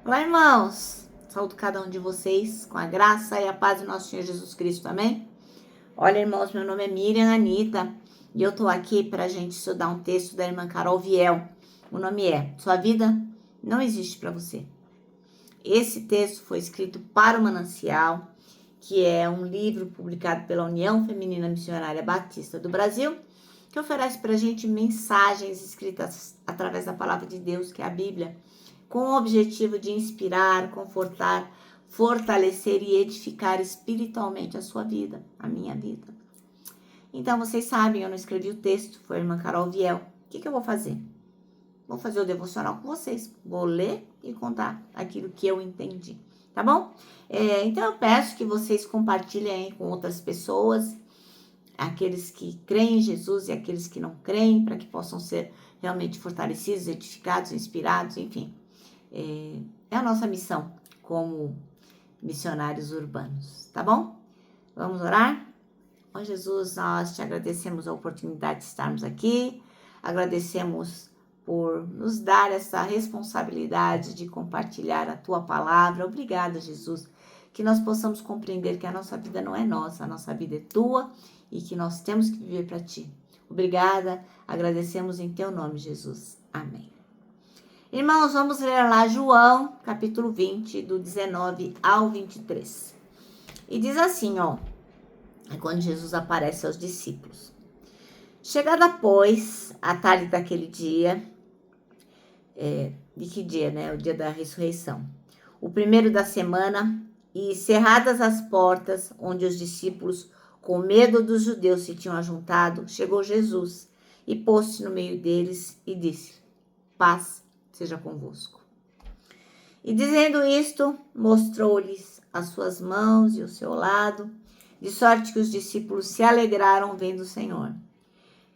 Olá, irmãos! Saúdo cada um de vocês com a graça e a paz do nosso Senhor Jesus Cristo, amém? Olha, irmãos, meu nome é Miriam Anita e eu tô aqui para a gente estudar um texto da irmã Carol Viel. O nome é Sua Vida Não Existe para Você. Esse texto foi escrito para o Manancial, que é um livro publicado pela União Feminina Missionária Batista do Brasil, que oferece para a gente mensagens escritas através da palavra de Deus, que é a Bíblia, com o objetivo de inspirar, confortar, fortalecer e edificar espiritualmente a sua vida, a minha vida. Então, vocês sabem, eu não escrevi o texto, foi a irmã Carol Viel. O que eu vou fazer? Vou fazer o devocional com vocês. Vou ler e contar aquilo que eu entendi, tá bom? Então, eu peço que vocês compartilhem aí com outras pessoas, aqueles que creem em Jesus e aqueles que não creem, para que possam ser realmente fortalecidos, edificados, inspirados, enfim. É a nossa missão como missionários urbanos, tá bom? Vamos orar? Ó Jesus, nós te agradecemos a oportunidade de estarmos aqui, agradecemos por nos dar essa responsabilidade de compartilhar a tua palavra. Obrigada, Jesus, que nós possamos compreender que a nossa vida não é nossa, a nossa vida é tua e que nós temos que viver para ti. Obrigada, agradecemos em teu nome, Jesus. Amém. Irmãos, vamos ler lá João, capítulo 20, do 19 ao 23. E diz assim, ó, é quando Jesus aparece aos discípulos. Chegada, pois, a tarde daquele dia, de que dia, né? O dia da ressurreição. O primeiro da semana, e cerradas as portas onde os discípulos, com medo dos judeus, se tinham ajuntado, chegou Jesus e pôs-se no meio deles e disse, paz seja convosco. E dizendo isto, mostrou-lhes as suas mãos e o seu lado, de sorte que os discípulos se alegraram vendo o Senhor.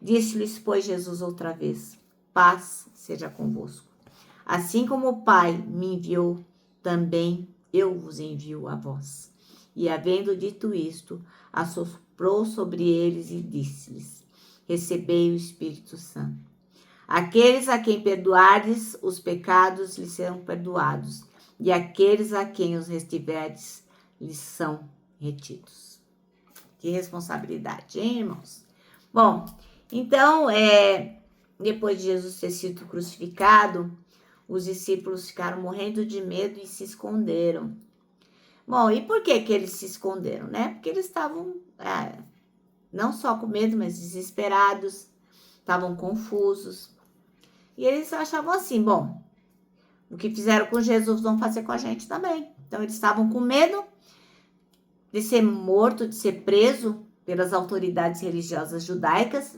Disse-lhes, pois, Jesus outra vez, paz seja convosco. Assim como o Pai me enviou, também eu vos envio a vós. E havendo dito isto, assoprou sobre eles e disse-lhes, recebei o Espírito Santo. Aqueles a quem perdoardes os pecados lhes serão perdoados, e aqueles a quem os retiverdes lhes são retidos. Que responsabilidade, hein, irmãos? Bom, então, depois de Jesus ter sido crucificado, os discípulos ficaram morrendo de medo e se esconderam. Bom, e por que eles se esconderam, né? Porque eles estavam não só com medo, mas desesperados, estavam confusos. E eles achavam assim, bom, o que fizeram com Jesus vão fazer com a gente também. Então, eles estavam com medo de ser morto, de ser preso pelas autoridades religiosas judaicas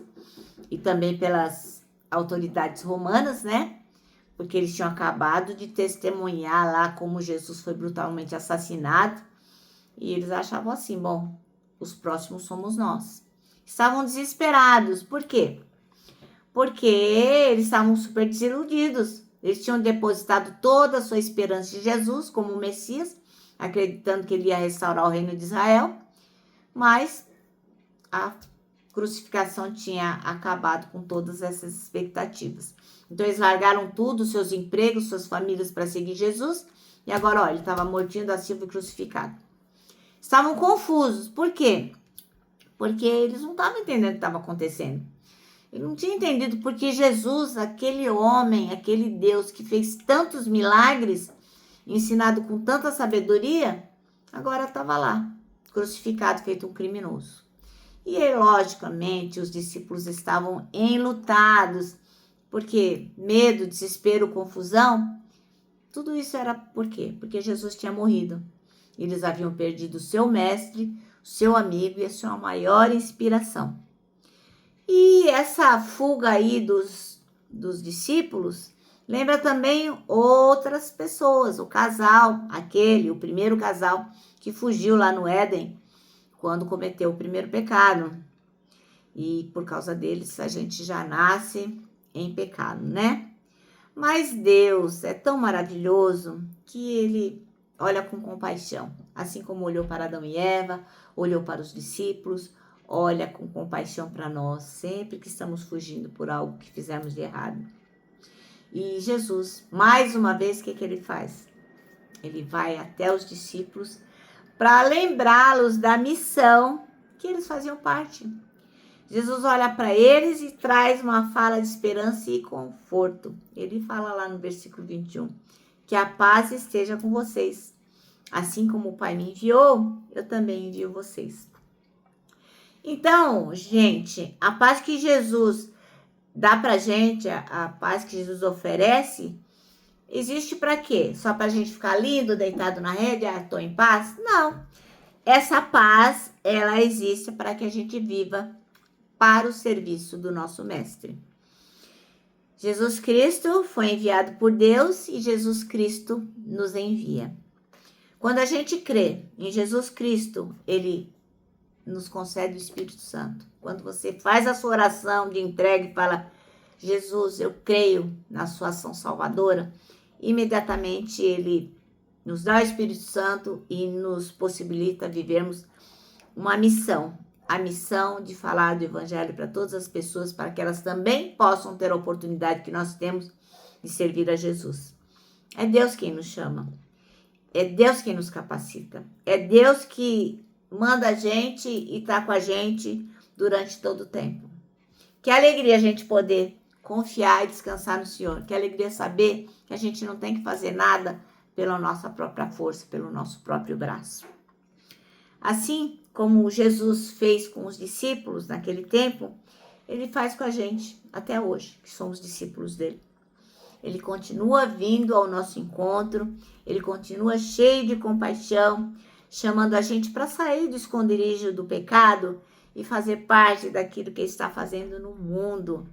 e também pelas autoridades romanas, né? Porque eles tinham acabado de testemunhar lá como Jesus foi brutalmente assassinado. E eles achavam assim, bom, os próximos somos nós. Estavam desesperados. Por quê? Porque eles estavam super desiludidos. Eles tinham depositado toda a sua esperança em Jesus como Messias, acreditando que ele ia restaurar o reino de Israel, mas a crucificação tinha acabado com todas essas expectativas. Então eles largaram tudo, seus empregos, suas famílias para seguir Jesus, e agora, olha, ele estava mortinho da silva e crucificado. Estavam confusos. Por quê? Porque eles não estavam entendendo o que estava acontecendo. Ele não tinha entendido porque Jesus, aquele homem, aquele Deus que fez tantos milagres, ensinado com tanta sabedoria, agora estava lá, crucificado, feito um criminoso. E aí, logicamente, os discípulos estavam enlutados, porque medo, desespero, confusão, tudo isso era por quê? Porque Jesus tinha morrido. Eles haviam perdido o seu mestre, o seu amigo e a sua maior inspiração. E essa fuga aí dos discípulos lembra também outras pessoas, o casal, o primeiro casal que fugiu lá no Éden, quando cometeu o primeiro pecado. E por causa deles a gente já nasce em pecado, né? Mas Deus é tão maravilhoso que ele olha com compaixão, assim como olhou para Adão e Eva, olhou para os discípulos, olha com compaixão para nós, sempre que estamos fugindo por algo que fizemos de errado. E Jesus, mais uma vez, o que ele faz? Ele vai até os discípulos para lembrá-los da missão que eles faziam parte. Jesus olha para eles e traz uma fala de esperança e conforto. Ele fala lá no versículo 21, que a paz esteja com vocês. Assim como o Pai me enviou, eu também envio vocês. Então, gente, a paz que Jesus dá pra gente, a paz que Jesus oferece, existe para quê? Só pra gente ficar lindo, deitado na rede, tô em paz? Não. Essa paz, ela existe para que a gente viva para o serviço do nosso Mestre. Jesus Cristo foi enviado por Deus e Jesus Cristo nos envia. Quando a gente crê em Jesus Cristo, Ele nos concede o Espírito Santo. Quando você faz a sua oração de entrega e fala, Jesus, eu creio na sua ação salvadora, imediatamente Ele nos dá o Espírito Santo e nos possibilita vivermos uma missão. A missão de falar do Evangelho para todas as pessoas, para que elas também possam ter a oportunidade que nós temos de servir a Jesus. É Deus quem nos chama. É Deus quem nos capacita. É Deus que manda a gente e está com a gente durante todo o tempo. Que alegria a gente poder confiar e descansar no Senhor. Que alegria saber que a gente não tem que fazer nada pela nossa própria força, pelo nosso próprio braço. Assim como Jesus fez com os discípulos naquele tempo, Ele faz com a gente até hoje, que somos discípulos dele. Ele continua vindo ao nosso encontro, Ele continua cheio de compaixão, chamando a gente para sair do esconderijo do pecado e fazer parte daquilo que Ele está fazendo no mundo.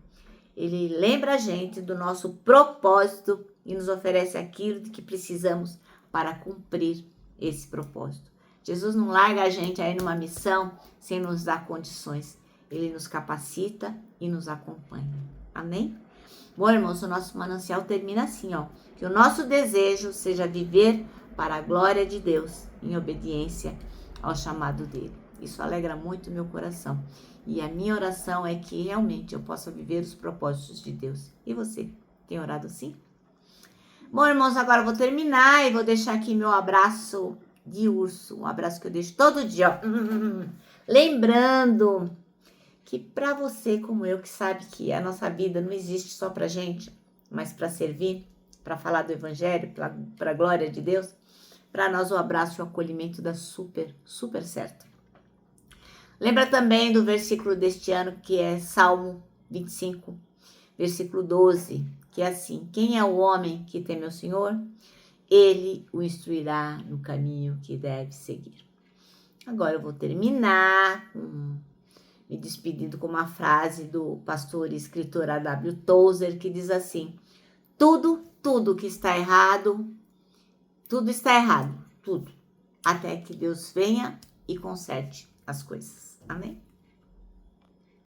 Ele lembra a gente do nosso propósito e nos oferece aquilo de que precisamos para cumprir esse propósito. Jesus não larga a gente aí numa missão sem nos dar condições. Ele nos capacita e nos acompanha. Amém? Bom, irmãos, o nosso manancial termina assim, ó. Que o nosso desejo seja viver para a glória de Deus, em obediência ao chamado dele. Isso alegra muito o meu coração. E a minha oração é que realmente eu possa viver os propósitos de Deus. E você, tem orado assim? Bom, irmãos, agora eu vou terminar e vou deixar aqui meu abraço de urso. Um abraço que eu deixo todo dia, ó. Lembrando que para você como eu, que sabe que a nossa vida não existe só pra gente, mas para servir, para falar do Evangelho, para a glória de Deus, para nós o abraço e o acolhimento dá super, super certo. Lembra também do versículo deste ano, que é Salmo 25, versículo 12, que é assim: quem é o homem que teme ao Senhor? Ele o instruirá no caminho que deve seguir. Agora eu vou terminar me despedindo com uma frase do pastor e escritor A.W. Tozer, que diz assim: tudo que está errado, tudo está errado, tudo, até que Deus venha e conserte as coisas. Amém?